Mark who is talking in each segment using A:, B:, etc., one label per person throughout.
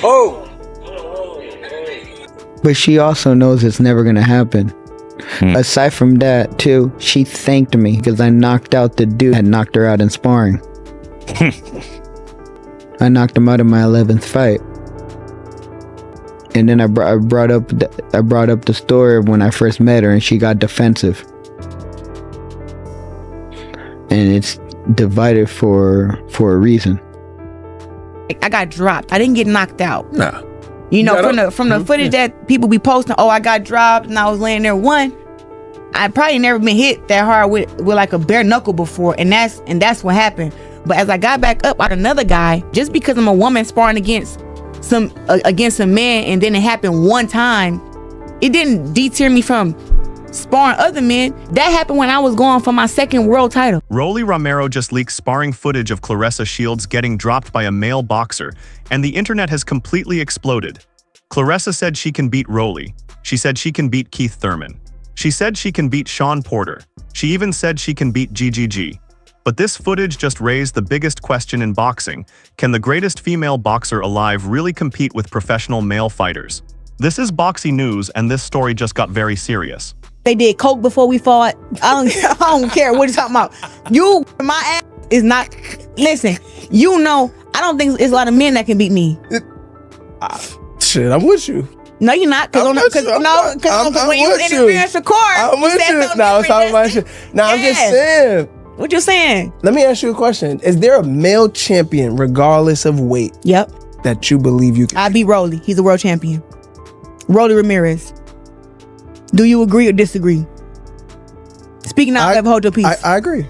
A: Oh.
B: But she also knows it's never gonna happen. Aside from that, too, she thanked me because I knocked out the dude that had knocked her out in sparring. I knocked him out in my 11th fight. And then I brought up the story when I first met her, and she got defensive. And it's divided for a reason.
C: I got dropped. I didn't get knocked out.
A: Nah.
C: You know, from the footage that people be posting, oh, I got dropped and I was laying there. One, I probably never been hit that hard with like a bare knuckle before, and that's what happened. But as I got back up, I got another guy. Just because I'm a woman sparring against some man, and then it happened one time, it didn't deter me from sparring other men. That happened when I was going for my second world title.
D: Rolly Romero just leaked sparring footage of Claressa Shields getting dropped by a male boxer, and the internet has completely exploded. Claressa said she can beat Rolly. She said she can beat Keith Thurman. She said she can beat Shawn Porter. She even said she can beat GGG. But this footage just raised the biggest question in boxing. Can the greatest female boxer alive really compete with professional male fighters? This is Boxi News, and this story just got very serious.
C: They did coke before we fought. I don't care what you're talking about. My ass is not. Listen, you know, I don't think there's a lot of men that can beat me.
A: Shit, I'm with you.
C: No, you're not. Because when you interference the court,
A: I'm with you. No, I was talking about shit. No, I'm just saying.
C: What you saying?
A: Let me ask you a question. Is there a male champion, regardless of weight?
C: Yep.
A: That you believe you can?
C: I beat Rolly. He's a world champion. Rolly Romero. Do you agree or disagree? Speaking out, hold your peace.
A: I agree.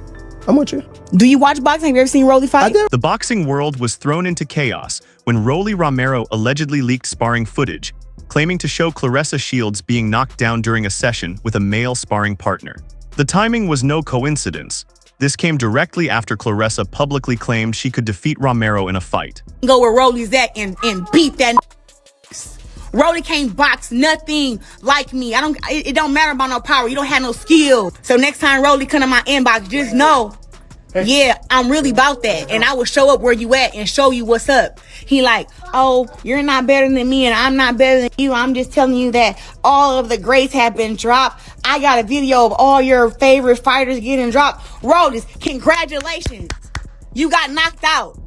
A: I'm with you.
C: Do you watch boxing? Have you ever seen Rolly fight?
A: I did.
D: The boxing world was thrown into chaos when Rolly Romero allegedly leaked sparring footage, claiming to show Claressa Shields being knocked down during a session with a male sparring partner. The timing was no coincidence. This came directly after Claressa publicly claimed she could defeat Romero in a fight.
C: Go where Rolly's at and beat that. Rolly can't box nothing like me. It don't matter about no power. You don't have no skill. So next time Rolly come to my inbox, just know, yeah, I'm really about that. And I will show up where you at and show you what's up. He like, oh, you're not better than me and I'm not better than you. I'm just telling you that all of the greats have been dropped. I got a video of all your favorite fighters getting dropped. Rolly, congratulations. You got knocked out.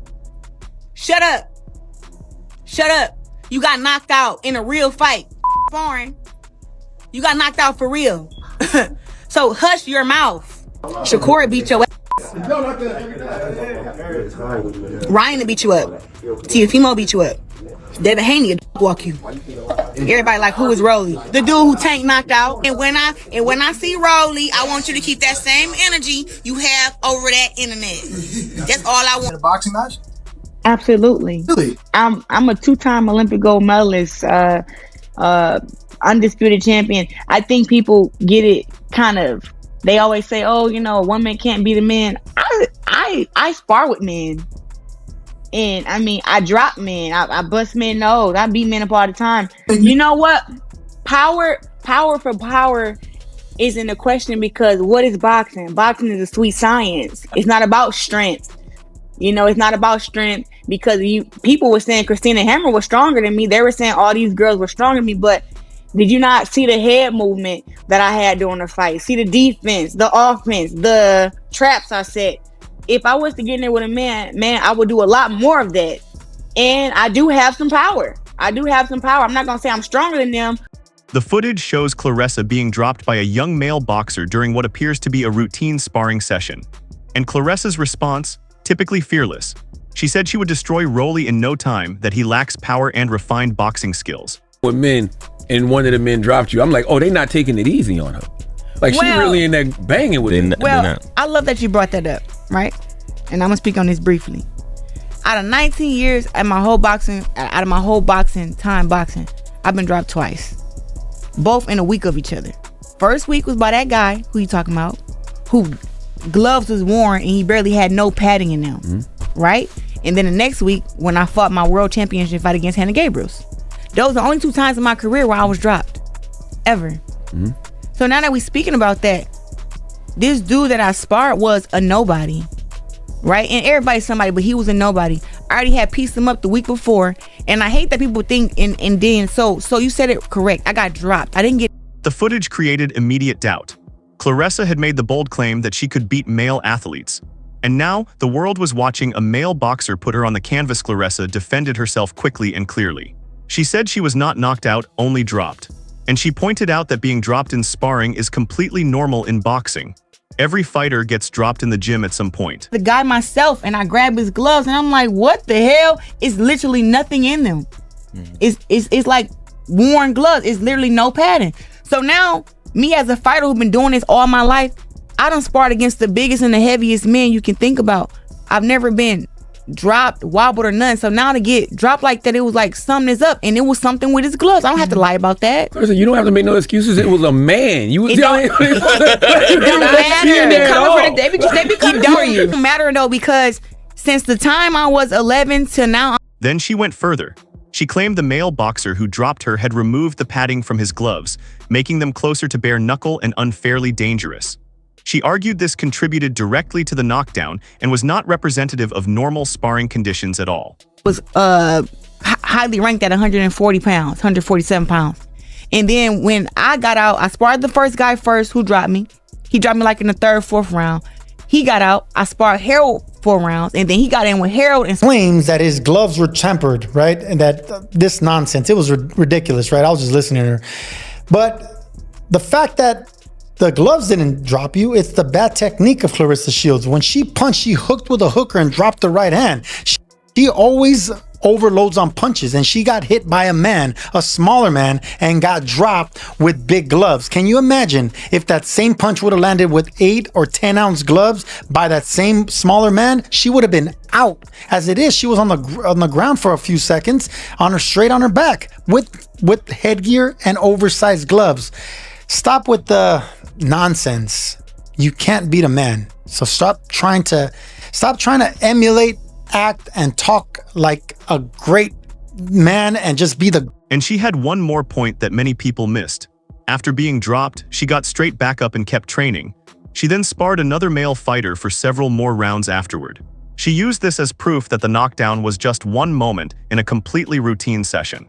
C: Shut up. Shut up. You got knocked out in a real fight. Foreign. You got knocked out for real. So hush your mouth. Shakur beat your ass. Ryan beat you up. Tiafimo beat you up. Devin Haney walk you. Everybody like, who is Rolly? The dude who Tank knocked out. And when I see Rolly, I want you to keep that same energy you have over that internet. That's all I want.
E: A boxing match?
C: Absolutely.
E: Really?
C: I'm a 2-time Olympic gold medalist, undisputed champion. I think people get it kind of. They always say, "Oh, you know, a woman can't beat a man." I spar with men, and I mean, I drop men. I bust men nose. I beat men up all the time. You know what? Power for power isn't a question, because what is boxing? Boxing is a sweet science. It's not about strength. You know, it's not about strength, because people were saying Christina Hammer was stronger than me. They were saying all these girls were stronger than me, but did you not see the head movement that I had during the fight? See the defense, the offense, the traps I set. If I was to get in there with a man, I would do a lot more of that. And I do have some power. I'm not going to say I'm stronger than them.
D: The footage shows Claressa being dropped by a young male boxer during what appears to be a routine sparring session. And Claressa's response, typically fearless. She said she would destroy Rolly in no time, that he lacks power and refined boxing skills.
F: With men, and one of the men dropped you, I'm like, oh, they not taking it easy on her. Like, she really in there banging with him.
C: Well, I love that you brought that up, right? And I'm gonna speak on this briefly. Out of 19 years out of my whole boxing time, I've been dropped twice. Both in a week of each other. First week was by that guy, who you talking about, who gloves was worn and he barely had no padding in them, right? And then the next week, when I fought my world championship fight against Hannah Gabriels. Those are the only 2 times in my career where I was dropped. Ever. So now that we speaking about that, this dude that I sparred was a nobody. Right? And everybody's somebody, but he was a nobody. I already had pieced them up the week before, and I hate that people think and then so you said it correct. I got dropped. I didn't get.
D: The footage created immediate doubt. Claressa had made the bold claim that she could beat male athletes. And now, the world was watching a male boxer put her on the canvas. Claressa defended herself quickly and clearly. She said she was not knocked out, only dropped. And she pointed out that being dropped in sparring is completely normal in boxing. Every fighter gets dropped in the gym at some point.
C: The guy myself, and I grabbed his gloves, and I'm like, what the hell? It's literally nothing in them. It's like worn gloves. It's literally no padding. So now, me as a fighter who's been doing this all my life, I done sparred against the biggest and the heaviest men you can think about. I've never been dropped, wobbled, or nothing. So now to get dropped like that, it was like something is up, and it was something with his gloves. I don't have to lie about that.
F: Listen, you don't have to make no excuses. It was a man. You was
C: It don't matter though, because since the time I was 11 to now.
D: Then she went further. She claimed the male boxer who dropped her had removed the padding from his gloves, making them closer to bare knuckle and unfairly dangerous. She argued this contributed directly to the knockdown and was not representative of normal sparring conditions at all.
C: Was highly ranked at 140 pounds, 147 pounds. And then when I got out, I sparred the first guy first who dropped me. He dropped me like in the third, fourth round. He got out. I sparred Harold 4 rounds, and then he got in with Harold and
E: claims that his gloves were tempered, right? And that this nonsense, it was ridiculous, right? I was just listening to her. But the fact that the gloves didn't drop you, it's the bad technique of Claressa Shields. When she punched, she hooked with a hooker and dropped the right hand. She always overloads on punches, and she got hit by a man, a smaller man, and got dropped with big gloves. Can you imagine if that same punch would have landed with 8 or 10 ounce gloves by that same smaller man? She would have been out. As it is, she was on the ground for a few seconds, straight on her back with headgear and oversized gloves. Stop with the nonsense. You can't beat a man. So stop trying to emulate, act, and talk like a great man and just be the.
D: And she had one more point that many people missed. After being dropped, she got straight back up and kept training. She then sparred another male fighter for several more rounds afterward. She used this as proof that the knockdown was just one moment in a completely routine session.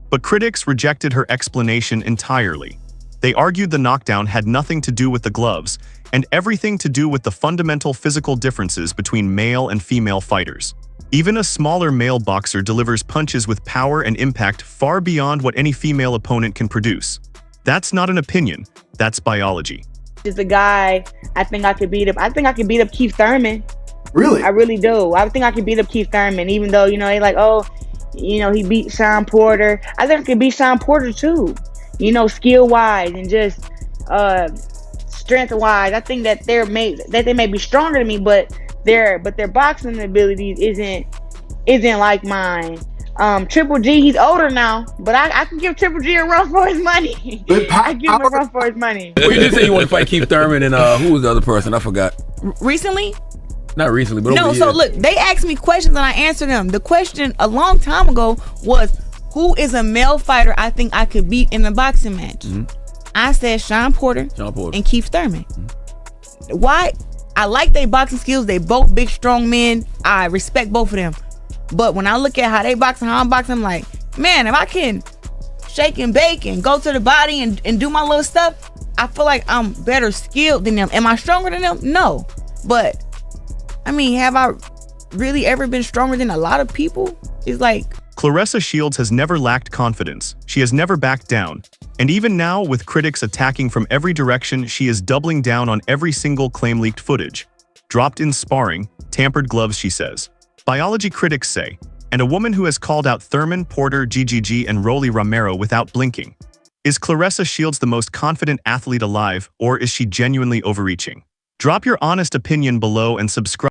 D: But critics rejected her explanation entirely. They argued the knockdown had nothing to do with the gloves and everything to do with the fundamental physical differences between male and female fighters. Even a smaller male boxer delivers punches with power and impact far beyond what any female opponent can produce. That's not an opinion, that's biology.
C: Is the guy I think I could beat up. I think I could beat up Keith Thurman.
A: Really?
C: I really do. I think I could beat up Keith Thurman, even though, they like, oh, he beat Shawn Porter. I think I could beat Shawn Porter too. Skill-wise and just strength-wise. I think that they may be stronger than me, but their boxing abilities isn't like mine. Triple G, he's older now, but I can give Triple G a run for his money. I give him a run for his money.
F: Well, you did say you want to fight Keith Thurman, and who was the other person? I forgot.
C: Recently?
F: Not recently, but
C: no. So look, they asked me questions and I answered them. The question a long time ago was, who is a male fighter I think I could beat in a boxing match? Mm-hmm. I said Shawn Porter and Keith Thurman. Mm-hmm. Why? I like their boxing skills. They both big, strong men. I respect both of them. But when I look at how they box and how I'm boxing, I'm like, man, if I can shake and bake and go to the body and do my little stuff, I feel like I'm better skilled than them. Am I stronger than them? No. But, have I really ever been stronger than a lot of people? It's like...
D: Claressa Shields has never lacked confidence. She has never backed down. And even now, with critics attacking from every direction, she is doubling down on every single claim leaked footage. Dropped in sparring, tampered gloves, she says. Biology critics say, and a woman who has called out Thurman, Porter, GGG, and Rolly Romero without blinking. Is Claressa Shields the most confident athlete alive, or is she genuinely overreaching? Drop your honest opinion below and subscribe.